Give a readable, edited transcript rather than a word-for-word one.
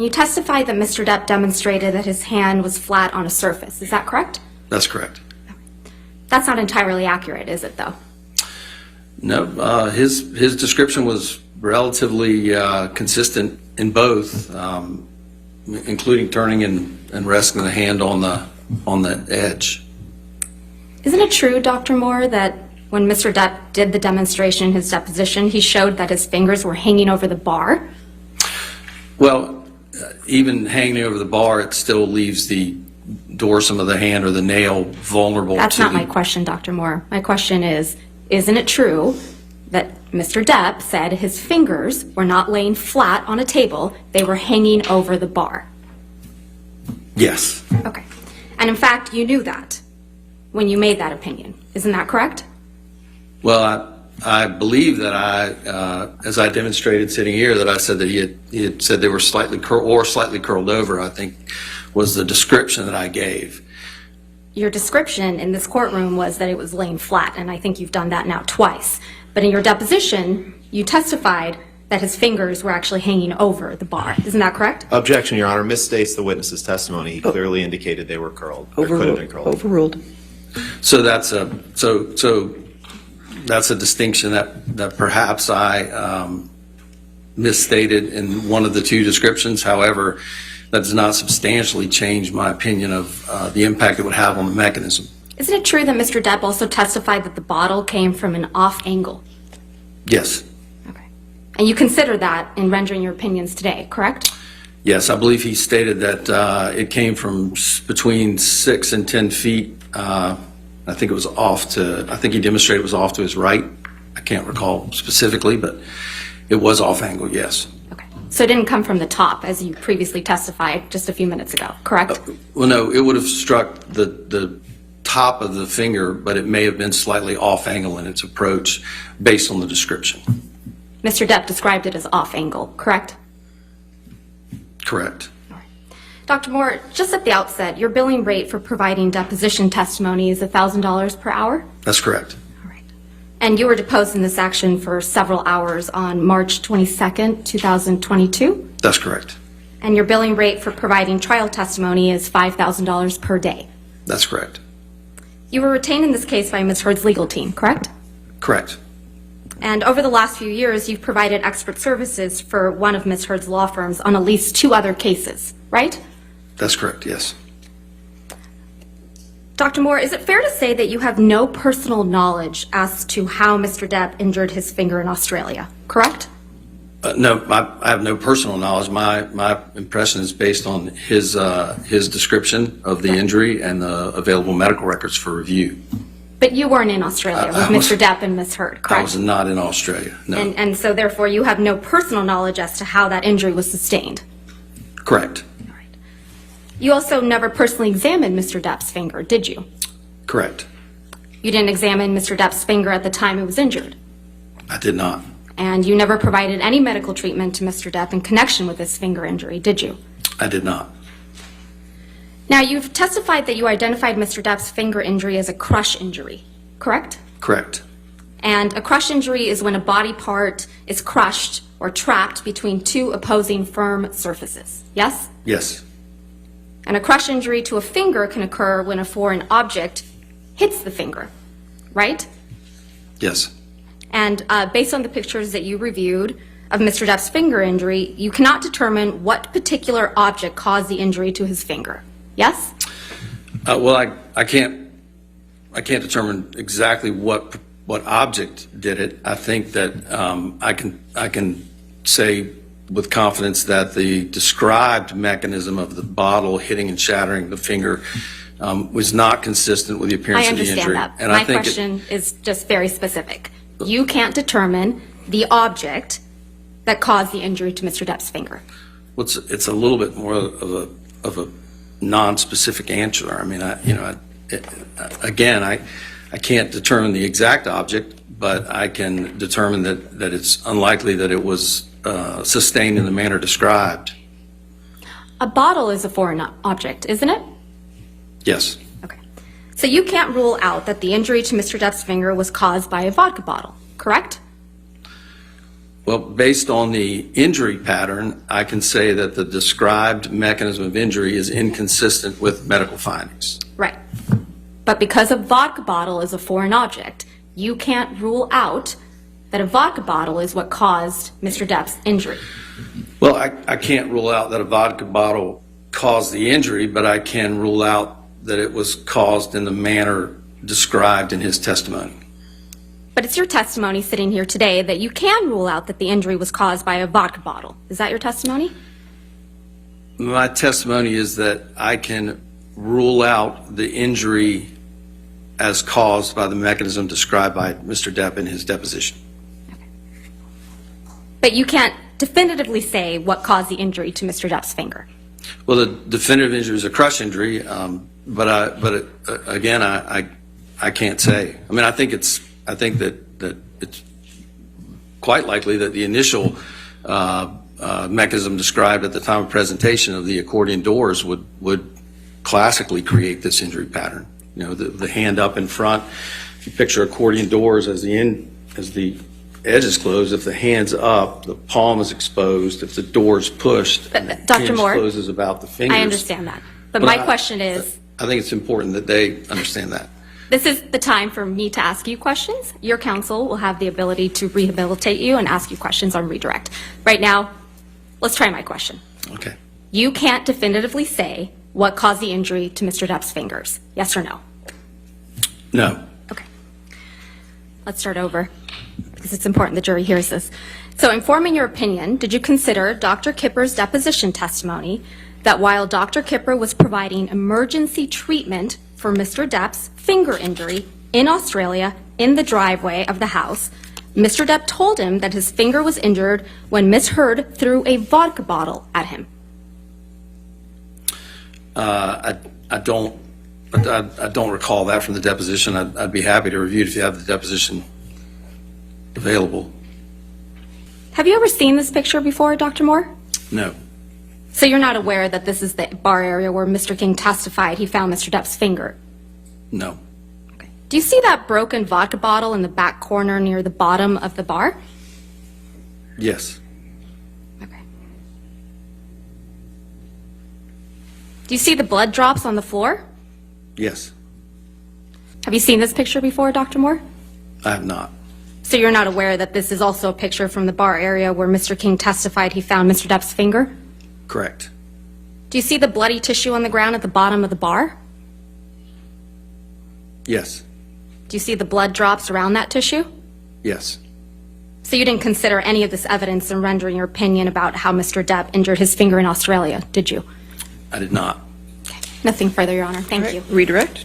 You testified that Mr. Depp demonstrated that his hand was flat on a surface. Is that correct? That's correct. That's not entirely accurate, is it, though? No, his description was relatively consistent in both, including turning and resting the hand on the edge. Isn't it true, Dr. Moore, that when Mr. Depp did the demonstration in his deposition, he showed that his fingers were hanging over the bar? Well, even hanging over the bar, it still leaves the dorsum of the hand or the nail vulnerable. That's not my question, Dr. Moore. My question is, isn't it true that Mr. Depp said his fingers were not laying flat on a table, they were hanging over the bar? Yes. Okay. And in fact, you knew that when you made that opinion. Isn't that correct? Well, I believe that as I demonstrated sitting here, that I said that he had said they were slightly curled over, I think was the description that I gave. Your description in this courtroom was that it was laying flat, and I think you've done that now twice. But in your deposition, you testified that his fingers were actually hanging over the bar. Isn't that correct? Objection, Your Honor. Misstates the witness's testimony. He clearly indicated they were curled. Or could have been curled. Overruled. So that's a distinction that perhaps I misstated in one of the two descriptions. However, that does not substantially change my opinion of the impact it would have on the mechanism. Isn't it true that Mr. Depp also testified that the bottle came from an off angle? Yes. Okay. And you consider that in rendering your opinions today, correct? Yes, I believe he stated that it came from between 6 and 10 feet. I think it was I think he demonstrated it was off to his right. I can't recall specifically, but it was off angle, yes. Okay. So it didn't come from the top, as you previously testified just a few minutes ago, correct? Well, no, it would have struck the top of the finger, but it may have been slightly off angle in its approach based on the description. Mr. Depp described it as off angle, correct? Correct. Dr. Moore, just at the outset, your billing rate for providing deposition testimony is $1,000 per hour? That's correct. All right. And you were deposed in this action for several hours on March 22nd, 2022? That's correct. And your billing rate for providing trial testimony is $5,000 per day? That's correct. You were retained in this case by Ms. Heard's legal team, correct? Correct. And over the last few years, you've provided expert services for one of Ms. Heard's law firms on at least 2 other cases, right? That's correct, yes. Dr. Moore, is it fair to say that you have no personal knowledge as to how Mr. Depp injured his finger in Australia, correct? No, I have no personal knowledge. My impression is based on his description of the injury and the available medical records for review. But you weren't in Australia with Mr. Depp and Ms. Heard, correct? I was not in Australia, no. And so therefore you have no personal knowledge as to how that injury was sustained? Correct. All right. You also never personally examined Mr. Depp's finger, did you? Correct. You didn't examine Mr. Depp's finger at the time it was injured? I did not. And you never provided any medical treatment to Mr. Depp in connection with his finger injury, did you? I did not. Now, you've testified that you identified Mr. Depp's finger injury as a crush injury, correct? Correct. And a crush injury is when a body part is crushed or trapped between 2 opposing firm surfaces, yes? Yes. And a crush injury to a finger can occur when a foreign object hits the finger, right? Yes. And based on the pictures that you reviewed of Mr. Depp's finger injury, you cannot determine what particular object caused the injury to his finger, yes? Well, I can't determine exactly what object did it. I think that I can say with confidence that the described mechanism of the bottle hitting and shattering the finger was not consistent with the appearance of the injury. I understand that. And My I think question is just very specific. You can't determine the object that caused the injury to Mr. Depp's finger. Well, it's a little bit more of a non-specific answer. I mean, I can't determine the exact object, but I can determine that it's unlikely that it was sustained in the manner described. A bottle is a foreign object, isn't it? Yes. Okay. So you can't rule out that the injury to Mr. Depp's finger was caused by a vodka bottle, correct? Well, based on the injury pattern, I can say that the described mechanism of injury is inconsistent with medical findings. Right. But because a vodka bottle is a foreign object, you can't rule out that a vodka bottle is what caused Mr. Depp's injury. Well, I can't rule out that a vodka bottle caused the injury, but I can rule out that it was caused in the manner described in his testimony. But it's your testimony sitting here today that you can rule out that the injury was caused by a vodka bottle. Is that your testimony? My testimony is that I can rule out the injury as caused by the mechanism described by Mr. Depp in his deposition. But you can't definitively say what caused the injury to Mr. Depp's finger. Well, the definitive injury is a crush injury, but again, I can't say. I mean, I think that it's quite likely that the initial mechanism described at the time of presentation of the accordion doors would classically create this injury pattern. You know, the hand up in front. If you picture accordion doors as the edge is closed, if the hand's up, the palm is exposed. If the door's pushed, and the Dr. hinge Moore, closes about the fingers. I understand that. But my question is, I think it's important that they understand that. this is the time for me to ask you questions. Your counsel will have the ability to rehabilitate you and ask you questions on redirect. Right now, let's try my question. Okay. You can't definitively say what caused the injury to Mr. Depp's fingers. Yes or no? No. Okay. Let's start over, because it's important the jury hears this. So in forming your opinion, did you consider Dr. Kipper's deposition testimony that while Dr. Kipper was providing emergency treatment for Mr. Depp's finger injury in Australia in the driveway of the house, Mr. Depp told him that his finger was injured when Miss Heard threw a vodka bottle at him? I don't recall that from the deposition. I'd be happy to review it if you have the deposition available. Have you ever seen this picture before, Dr. Moore? No. So you're not aware that this is the bar area where Mr. King testified he found Mr. Depp's finger? No. Okay. Do you see that broken vodka bottle in the back corner near the bottom of the bar? Yes. Okay. Do you see the blood drops on the floor? Yes. Have you seen this picture before, Dr. Moore? I have not. So you're not aware that this is also a picture from the bar area where Mr. King testified he found Mr. Depp's finger? Correct. Do you see the bloody tissue on the ground at the bottom of the bar? Yes. Do you see the blood drops around that tissue? Yes. So you didn't consider any of this evidence in rendering your opinion about how Mr. Depp injured his finger in Australia, did you? I did not. Nothing further, Your Honor. Thank you. Redirect.